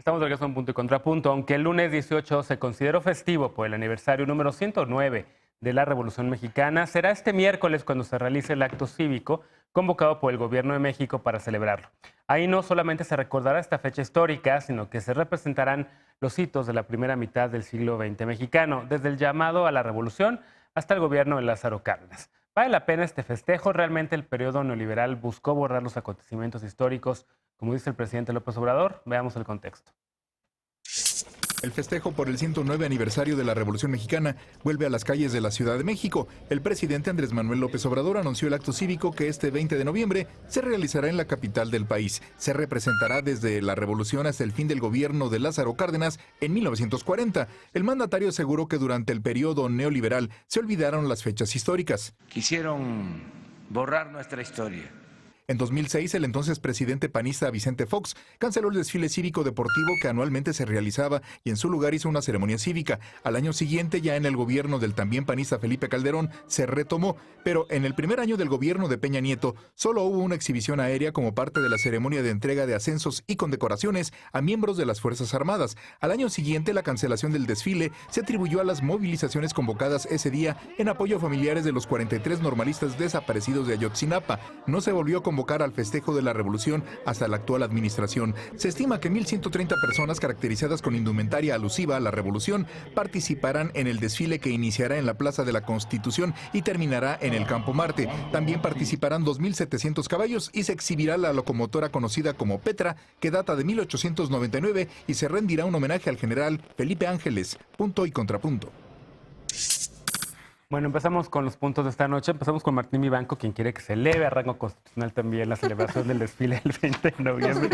Estamos de regreso en Punto y Contrapunto. Aunque el lunes 18 se consideró festivo por el aniversario número 109 de la Revolución Mexicana, será este miércoles cuando se realice el acto cívico convocado por el Gobierno de México para celebrarlo. Ahí no solamente se recordará esta fecha histórica, sino que se representarán los hitos de la primera mitad del siglo XX mexicano, desde el llamado a la revolución hasta el gobierno de Lázaro Cárdenas. ¿Vale la pena este festejo? ¿Realmente el periodo neoliberal buscó borrar los acontecimientos históricos, como dice el presidente López Obrador? Veamos el contexto. El festejo por el 109 aniversario de la Revolución Mexicana vuelve a las calles de la Ciudad de México. El presidente Andrés Manuel López Obrador anunció el acto cívico que este 20 de noviembre se realizará en la capital del país. Se representará desde la revolución hasta el fin del gobierno de Lázaro Cárdenas en 1940. El mandatario aseguró que durante el periodo neoliberal se olvidaron las fechas históricas. Quisieron borrar nuestra historia. En 2006, el entonces presidente panista Vicente Fox canceló el desfile cívico deportivo que anualmente se realizaba y en su lugar hizo una ceremonia cívica. Al año siguiente, ya en el gobierno del también panista Felipe Calderón, se retomó, pero en el primer año del gobierno de Peña Nieto, solo hubo una exhibición aérea como parte de la ceremonia de entrega de ascensos y condecoraciones a miembros de las Fuerzas Armadas. Al año siguiente, la cancelación del desfile se atribuyó a las movilizaciones convocadas ese día en apoyo a familiares de los 43 normalistas desaparecidos de Ayotzinapa. No se volvió a convocar al festejo de la revolución hasta la actual administración. Se estima que 1,130 personas caracterizadas con indumentaria alusiva a la revolución participarán en el desfile que iniciará en la Plaza de la Constitución y terminará en el Campo Marte. También participarán 2,700 caballos y se exhibirá la locomotora conocida como Petra, que data de 1899 y se rendirá un homenaje al general Felipe Ángeles. Punto y contrapunto. Bueno, empezamos con los puntos de esta noche. Empezamos con Martín Vivanco, quien quiere que se eleve a rango constitucional también la celebración del desfile del 20 de noviembre.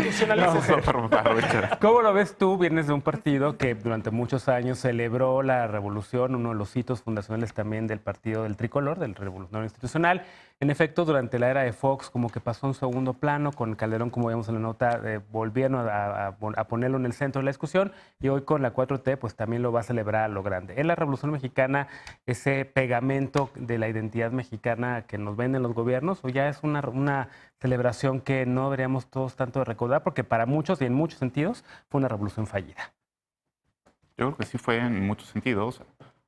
¿Cómo lo ves tú? Vienes de un partido que durante muchos años celebró la revolución, uno de los hitos fundacionales también del partido del Tricolor, del Revolucionario Institucional. En efecto, durante la era de Fox, como que pasó a un segundo plano, con Calderón, como vemos en la nota, volvieron a ponerlo en el centro de la discusión, y hoy con la 4T, pues también lo va a celebrar a lo grande. En la Revolución Mexicana, ese pegamento de la identidad mexicana que nos venden los gobiernos, o ya es una celebración que no deberíamos todos tanto de recordar, porque para muchos y en muchos sentidos fue una revolución fallida. Yo creo que sí fue en muchos sentidos.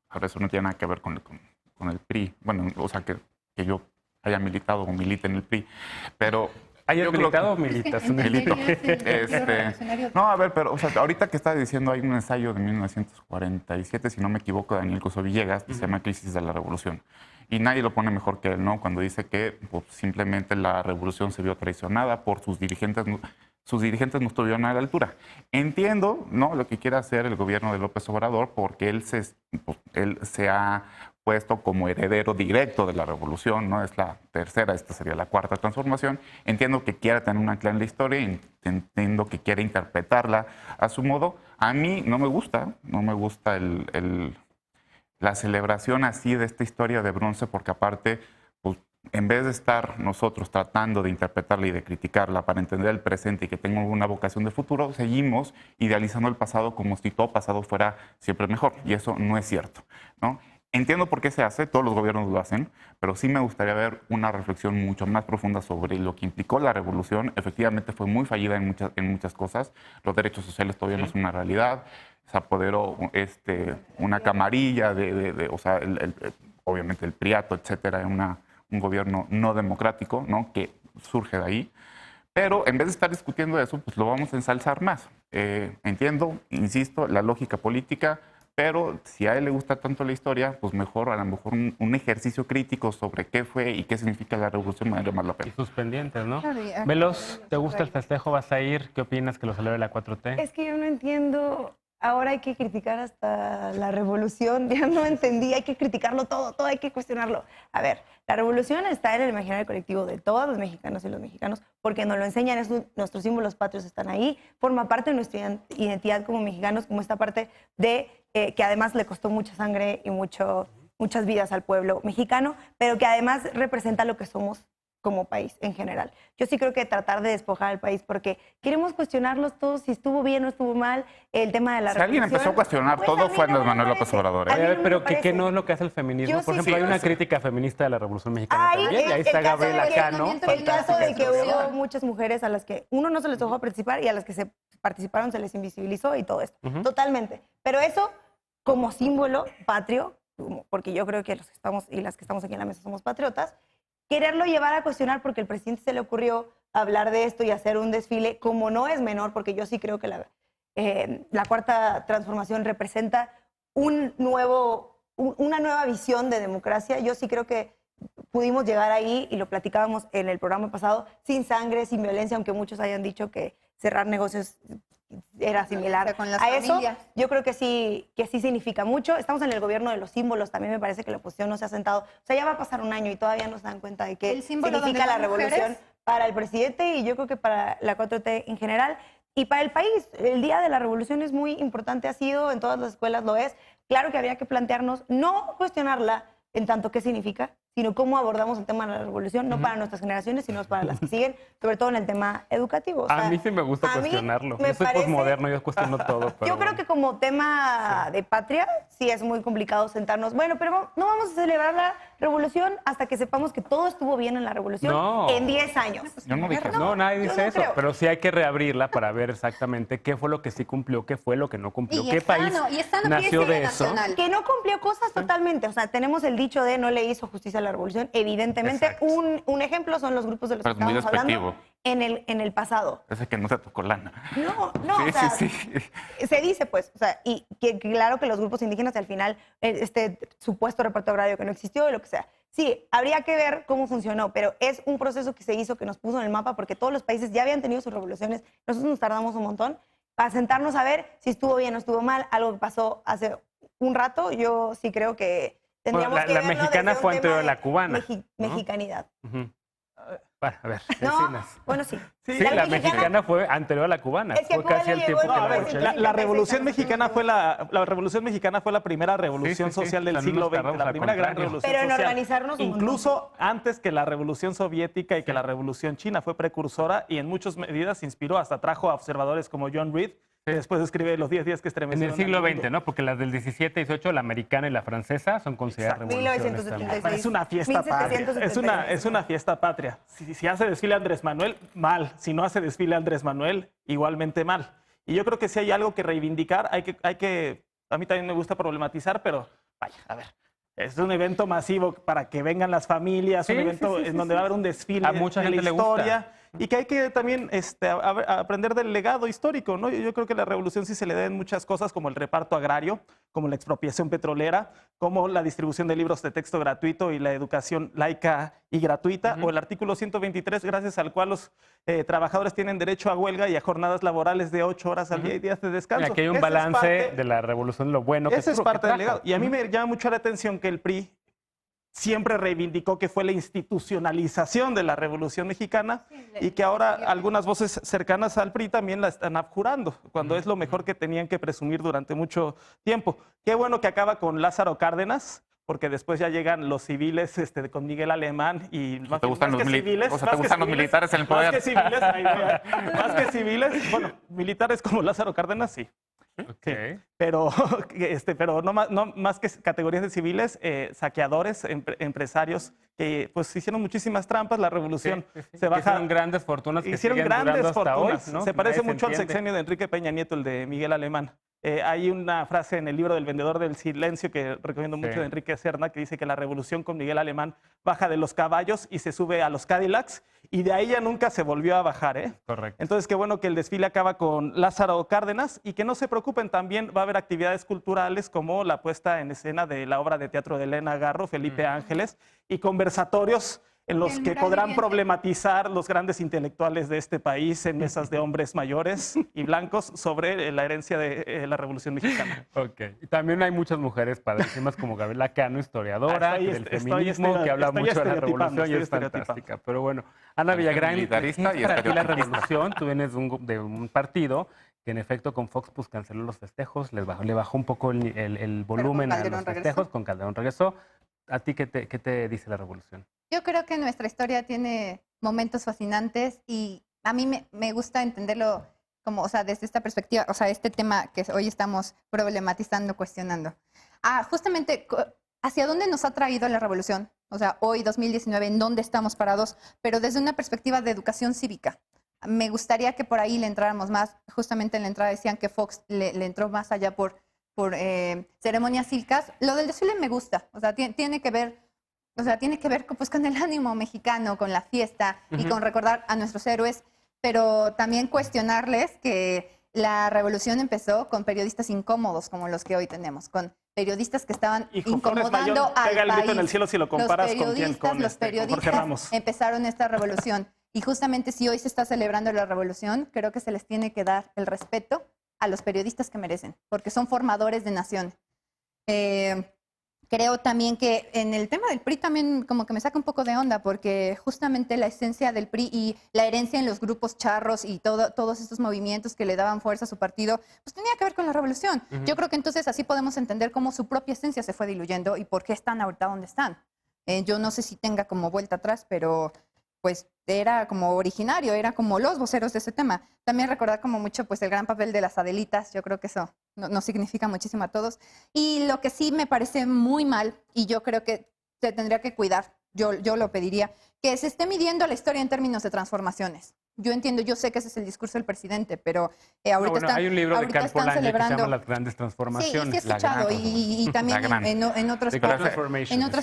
Ahora eso no tiene nada que ver con el PRI. Bueno, o sea, que yo haya militado o milite en el PRI, pero... ¿Hayas militado o militas? Milito. No, a ver, pero o sea, ahorita que estás diciendo, hay un ensayo de 1947, si no me equivoco, de Daniel Coso Villegas, que se llama Crisis de la Revolución. Y nadie lo pone mejor que él, ¿no? Cuando dice que pues, simplemente la revolución se vio traicionada por sus dirigentes no estuvieron a la altura. Entiendo, ¿no?, lo que quiere hacer el gobierno de López Obrador, porque él se ha puesto como heredero directo de la revolución, ¿no? Es la tercera, esta sería la cuarta transformación. Entiendo que quiera tener un ancla en la historia, entiendo que quiere interpretarla a su modo. A mí no me gusta la celebración así de esta historia de bronce, porque aparte, pues, en vez de estar nosotros tratando de interpretarla y de criticarla para entender el presente y que tenga una vocación de futuro, seguimos idealizando el pasado como si todo pasado fuera siempre mejor. Y eso no es cierto, ¿no? Entiendo por qué se hace, todos los gobiernos lo hacen, pero sí me gustaría ver una reflexión mucho más profunda sobre lo que implicó la revolución. Efectivamente fue muy fallida en muchas cosas. Los derechos sociales todavía no son una realidad. Se apoderó una camarilla o sea, obviamente el priato, etcétera, un gobierno no democrático, ¿no?, que surge de ahí. Pero en vez de estar discutiendo eso, pues lo vamos a ensalzar más. Entiendo, insisto, la lógica política, pero si a él le gusta tanto la historia, pues mejor, a lo mejor un ejercicio crítico sobre qué fue y qué significa la revolución vale más la pena. Y sus pendientes, ¿no? Veloz, ¿te gusta el festejo? ¿Vas a ir? ¿Qué opinas que lo celebre la 4T? Es que yo no entiendo. Ahora hay que criticar hasta la revolución. Ya no entendí. Hay que criticarlo todo hay que cuestionarlo. A ver, la revolución está en el imaginario colectivo de todos los mexicanos y los mexicanos, porque nos lo enseñan, nuestros símbolos patrios están ahí, forma parte de nuestra identidad como mexicanos, como esta parte de que además le costó mucha sangre y muchas vidas al pueblo mexicano, pero que además representa lo que somos como país en general. Yo sí creo que tratar de despojar al país porque queremos cuestionarlos todos si estuvo bien o estuvo mal, el tema de la Si alguien empezó a cuestionar pues todo a mí fue no Andrés me Manuel López parece. Obrador. A mí no me Pero parece. ¿qué no es lo que hace el feminismo? Yo Por sí ejemplo, hay creo una eso. crítica feminista de la Revolución Mexicana Ay, también. Y ahí está el caso Gabriela de Cano. El caso de que Fantástica hubo muchas mujeres a las que uno no se les dejó participar y a las que se participaron se les invisibilizó y todo esto. Totalmente. Pero eso como símbolo patrio, porque yo creo que los que estamos y las que estamos aquí en la mesa somos patriotas, quererlo llevar a cuestionar porque el presidente se le ocurrió hablar de esto y hacer un desfile, como no es menor, porque yo sí creo que la cuarta transformación representa una nueva visión de democracia. Yo sí creo que pudimos llegar ahí, y lo platicábamos en el programa pasado, sin sangre, sin violencia, aunque muchos hayan dicho que cerrar negocios era similar con las a eso. familias. Yo creo que sí significa mucho. Estamos en el gobierno de los símbolos. También me parece que la oposición no se ha sentado. O sea, ya va a pasar un año y todavía no se dan cuenta de qué El símbolo significa donde la van revolución mujeres. para el presidente y yo creo que para la 4T en general y para el país. El Día de la Revolución es muy importante, ha sido, en todas las escuelas lo es. Claro que habría que plantearnos, no cuestionarla en tanto qué significa, sino cómo abordamos el tema de la revolución, no para nuestras generaciones, sino para las que siguen, sobre todo en el tema educativo. O sea, A mí sí me gusta a mí cuestionarlo. me Yo soy parece- posmoderno, yo cuestiono todo. Pero yo creo que como tema de patria sí es muy complicado sentarnos. Bueno, pero no vamos a celebrar la revolución hasta que sepamos que todo estuvo bien en la revolución No. en 10 años. Yo no dije eso. No, nadie yo dice no eso, creo. pero sí hay que reabrirla para ver exactamente qué fue lo que sí cumplió, qué fue lo que no cumplió, Y qué es país sano, y es sano que nació sea de eso. nacional. Que no cumplió cosas totalmente. O sea, tenemos el dicho de no le hizo justicia a la revolución. Evidentemente, Exacto. un ejemplo son los grupos de los Pero que es muy estábamos hablando despectivo. en el pasado. Ese que no se tocó lana. No, Sí, o sea, sí, sí. se dice pues, o sea, y que claro que los grupos indígenas al final, este supuesto reparto agrario que no existió y lo que sea. Sí, habría que ver cómo funcionó, pero es un proceso que se hizo, que nos puso en el mapa, porque todos los países ya habían tenido sus revoluciones. Nosotros nos tardamos un montón para sentarnos a ver si estuvo bien o estuvo mal, algo que pasó hace un rato. Yo sí creo que tendríamos Bueno, que la verlo mexicana desde un fue anterior tema a la de cubana, ¿no? mexicanidad. Ujú. Bueno, a ver, No, vecinas. bueno, sí. Sí, la mexicana fue anterior a la cubana. Es que Fue casi Cuba el le tiempo que llegó No, a la ver, lucha. la Revolución Mexicana fue la Revolución Mexicana fue la primera revolución Sí, sí, sí. social del También siglo nos XX, tardamos la al primera gran contrario. revolución Pero en social. organizarnos un Incluso antes que la Revolución Soviética y que la Revolución China, fue precursora y en muchas medidas inspiró, hasta trajo a observadores como John Reed, que después escribe Los 10 días que En estremecieron el siglo al mundo. XX, ¿no? Porque las del 17 y 18, la americana y la francesa, son consideradas Exacto. revoluciones también. 1976. Es una fiesta patria. 1776. Es una fiesta patria. Si hace desfile Andrés Manuel, mal. Si no hace desfile Andrés Manuel, igualmente mal. Y yo creo que si hay algo que reivindicar, hay que a mí también me gusta problematizar, pero vaya, a ver. Es un evento masivo para que vengan las familias, Sí, un evento sí, sí, en sí, donde sí. va a haber un desfile A mucha de la gente le gusta. historia. Y que hay que también aprender del legado histórico, ¿no? Yo creo que la revolución sí se le deben muchas cosas, como el reparto agrario, como la expropiación petrolera, como la distribución de libros de texto gratuito y la educación laica y gratuita, o el artículo 123, gracias al cual los trabajadores tienen derecho a huelga y a jornadas laborales de 8 horas al día y días de descanso. Y aquí hay un Esa es balance parte- de la revolución, lo bueno que ese es que parte del trajo. legado. Y a mí me llama mucho la atención que el PRI siempre reivindicó que fue la institucionalización de la Revolución Mexicana y que ahora algunas voces cercanas al PRI también la están abjurando, cuando es lo mejor que tenían que presumir durante mucho tiempo. Qué bueno que acaba con Lázaro Cárdenas, porque después ya llegan los civiles con Miguel Alemán y más te gustan más los que mili- civiles, o sea, más te que gustan los civiles, militares en el más poder. que civiles, más que civiles, bueno, militares como Lázaro Cárdenas, sí. Ok. Sí, pero, pero no más que categorías de civiles, saqueadores, empresarios que pues hicieron muchísimas trampas. La revolución Sí, sí, sí. se Que baja. hicieron grandes fortunas que Hicieron siguen durando grandes hasta fortunas. hoy, ¿no? Se Que parece nadie se mucho al entiende. sexenio de Enrique Peña Nieto, el de Miguel Alemán. Hay una frase en el libro del Vendedor del Silencio que recomiendo mucho Sí. de Enrique Serna que dice que la revolución con Miguel Alemán baja de los caballos y se sube a los Cadillacs y de ahí ya nunca se volvió a bajar, ¿eh? Correcto. Entonces, qué bueno que el desfile acaba con Lázaro Cárdenas y que no se preocupen, también va a haber actividades culturales como la puesta en escena de la obra de teatro de Elena Garro, Felipe Ángeles, y conversatorios en los El que mural podrán viviente. problematizar los grandes intelectuales de este país en mesas de hombres mayores y blancos sobre la herencia de la Revolución Mexicana. Ok. Y también hay muchas mujeres padrísimas como Gabriela Cano, historiadora Estoy- del estoy feminismo, que habla estoy mucho de la estereotipando, revolución y estoy es estereotipando. fantástica. Pero bueno, Ana Parece Villagrán, militarista ¿qué y es para ti la estereotipista. revolución? Tú vienes de un partido que en efecto con Fox pues canceló los festejos, le bajó un poco el volumen a Calderón los regresó. festejos, con Calderón regresó. ¿A ti qué te dice la revolución? Yo creo que nuestra historia tiene momentos fascinantes y a mí me gusta entenderlo como, o sea, desde esta perspectiva, o sea, este tema que hoy estamos problematizando, cuestionando. Justamente, ¿hacia dónde nos ha traído la revolución? O sea, hoy, 2019, ¿en dónde estamos parados? Pero desde una perspectiva de educación cívica. Me gustaría que por ahí le entráramos más. Justamente en la entrada decían que Fox le entró más allá por ceremonias cívicas. Lo del desfile me gusta. O sea, tiene que ver, pues, con el ánimo mexicano, con la fiesta y con recordar a nuestros héroes, pero también cuestionarles que la revolución empezó con periodistas incómodos como los que hoy tenemos, con periodistas que estaban incomodando al pega el grito país. en el cielo si lo comparas Los periodistas Jorge Ramos. empezaron esta revolución. Y justamente si hoy se está celebrando la revolución, creo que se les tiene que dar el respeto a los periodistas que merecen, porque son formadores de nación. Creo también que en el tema del PRI también como que me saca un poco de onda, porque justamente la esencia del PRI y la herencia en los grupos charros y todos estos movimientos que le daban fuerza a su partido, pues tenía que ver con la revolución. Yo creo que entonces así podemos entender cómo su propia esencia se fue diluyendo y por qué están ahorita donde están. Yo no sé si tenga como vuelta atrás, pero pues era como originario, era como los voceros de ese tema. También recordar como mucho pues el gran papel de las Adelitas, yo creo que eso nos significa muchísimo a todos. Y lo que sí me parece muy mal, y yo creo que se tendría que cuidar, yo lo pediría, que se esté midiendo la historia en términos de transformaciones. Yo entiendo, yo sé que ese es el discurso del presidente, pero ahorita hay un libro de Carl Polanyi que se llama Las Grandes Sí, Transformaciones. sí he escuchado, y también en otras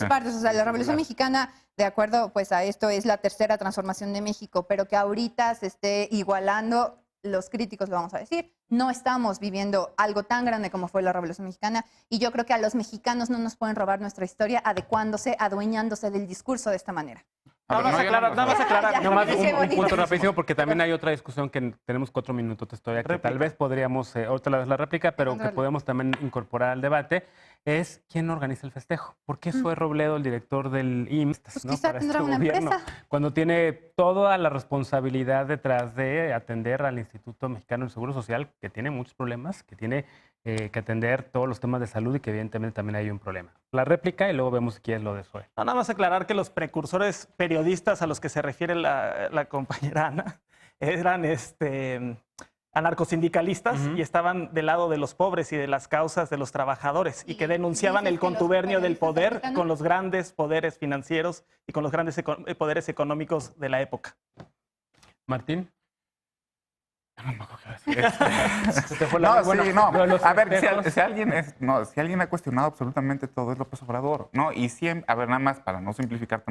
partes. O sea, la Revolución Mexicana, de acuerdo pues a esto, es la tercera transformación de México, pero que ahorita se esté igualando, los críticos lo vamos a decir, no estamos viviendo algo tan grande como fue la Revolución Mexicana, y yo creo que a los mexicanos no nos pueden robar nuestra historia adecuándose, adueñándose del discurso de esta manera. Nada más aclarar. Nomás un punto rapidísimo, porque también hay otra discusión que tenemos 4 minutos de historia, que tal vez podríamos, ahorita la réplica, pero que podemos también incorporar al debate, es quién organiza el festejo. ¿Por qué Zoé Robledo, el director del IMSS, pues ¿no? quizá para tendrá este una gobierno, empresa, cuando tiene toda la responsabilidad detrás de atender al Instituto Mexicano del Seguro Social, que tiene muchos problemas, que tiene que atender todos los temas de salud y que evidentemente también hay un problema? La réplica y luego vemos si quieres lo de Zoé. Nada más aclarar que los precursores periodistas a los que se refiere la compañera Ana eran anarcosindicalistas y estaban del lado de los pobres y de las causas de los trabajadores y que denunciaban el contubernio del poder con los grandes poderes financieros y con los grandes poderes económicos de la época. Martín. A ver, si alguien ha cuestionado absolutamente todo es López Obrador, ¿no? Y siempre, a ver, nada más para no simplificar,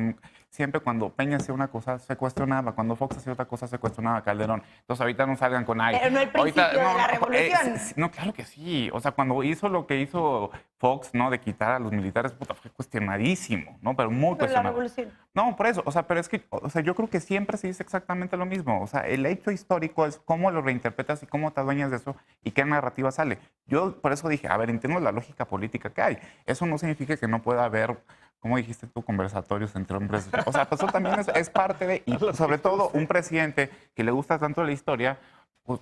siempre cuando Peña hacía una cosa se cuestionaba, cuando Fox hacía otra cosa se cuestionaba a Calderón. Entonces ahorita no salgan con ahí. Pero no el principio de la revolución. No, claro que sí. O sea, cuando hizo lo que hizo Fox, ¿no? De quitar a los militares, puta, fue cuestionadísimo, ¿no? Pero muy cuestionado. La revolución. No, por eso. O sea, pero es que, o sea, yo creo que siempre se dice exactamente lo mismo. O sea, el hecho histórico es cómo lo reinterpretas y cómo te adueñas de eso y qué narrativa sale. Yo por eso dije, a ver, entiendo la lógica política que hay. Eso no significa que no pueda haber, como dijiste tú, conversatorios entre hombres. O sea, pues eso también es parte de, y sobre todo un presidente que le gusta tanto la historia, pues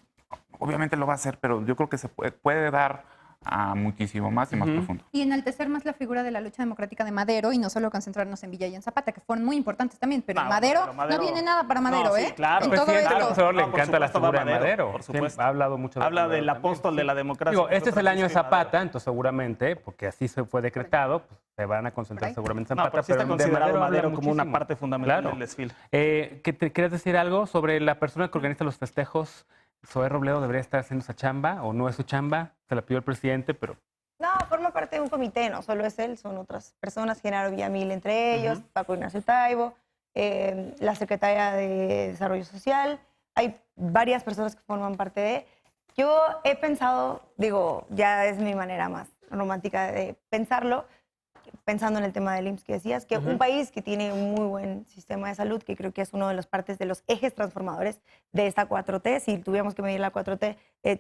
obviamente lo va a hacer, pero yo creo que se puede dar a muchísimo más y más profundo. Y enaltecer más la figura de la lucha democrática de Madero y no solo concentrarnos en Villa y en Zapata, que fueron muy importantes también, pero Madero no viene nada para Madero, no, sí, claro. En Al todo presidente esto. López Obrador le encanta la figura de Madero. Por supuesto. Ha hablado mucho de Habla Madero del también, apóstol de la democracia. Digo, este es el año de Francisco y Zapata, Madero. entonces seguramente, porque así se fue decretado, pues se van a concentrar seguramente en No, Zapata. pero sí está de considerado Madero habla como una muchísimo. parte fundamental Claro. del desfile. ¿Querías decir algo sobre la persona que organiza los festejos? ¿Zoé Robledo debería estar haciendo esa chamba o no es su chamba? Se la pidió el presidente, pero... No, forma parte de un comité, no solo es él, son otras personas, Genaro Villamil entre ellos, Paco Ignacio Taibo, la secretaria de Desarrollo Social, hay varias personas que forman parte de. Yo he pensado, digo, ya es mi manera más romántica de pensarlo, pensando en el tema del IMSS que decías, que un país que tiene un muy buen sistema de salud, que creo que es uno de las partes de los ejes transformadores de esta 4T, si tuviéramos que medir la 4T,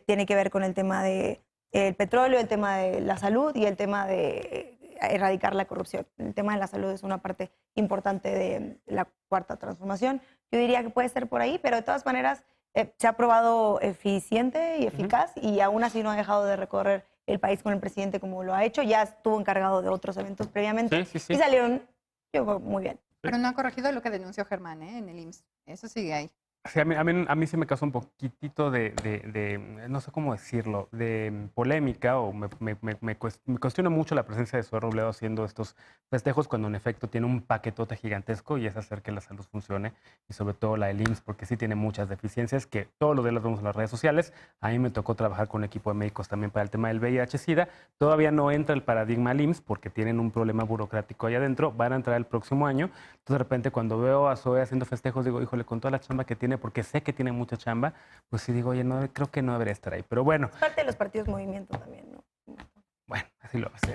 tiene que ver con el tema de el petróleo, el tema de la salud y el tema de erradicar la corrupción. El tema de la salud es una parte importante de la cuarta transformación. Yo diría que puede ser por ahí, pero de todas maneras se ha probado eficiente y eficaz y aún así no ha dejado de recorrer el país con el presidente como lo ha hecho. Ya estuvo encargado de otros eventos previamente y salieron, yo creo, muy bien. Pero no ha corregido lo que denunció Germán, en el IMSS. Eso sigue ahí. Sí, a mí sí me causó un poquitito no sé cómo decirlo, de polémica o me cuestiona mucho la presencia de Zoé Robledo haciendo estos festejos cuando en efecto tiene un paquetote gigantesco y es hacer que la salud funcione y sobre todo la del IMSS porque sí tiene muchas deficiencias que todos los días las vemos en las redes sociales. A mí me tocó trabajar con un equipo de médicos también para el tema del VIH-Sida. Todavía no entra el paradigma al IMSS porque tienen un problema burocrático ahí adentro. Van a entrar el próximo año. Entonces de repente cuando veo a Zoé haciendo festejos digo, híjole, con toda la chamba que tiene, porque sé que tiene mucha chamba, pues sí digo, oye, no, creo que no debería estar ahí. Pero bueno. Es parte de los partidos movimiento también, ¿no? Bueno, así lo hace.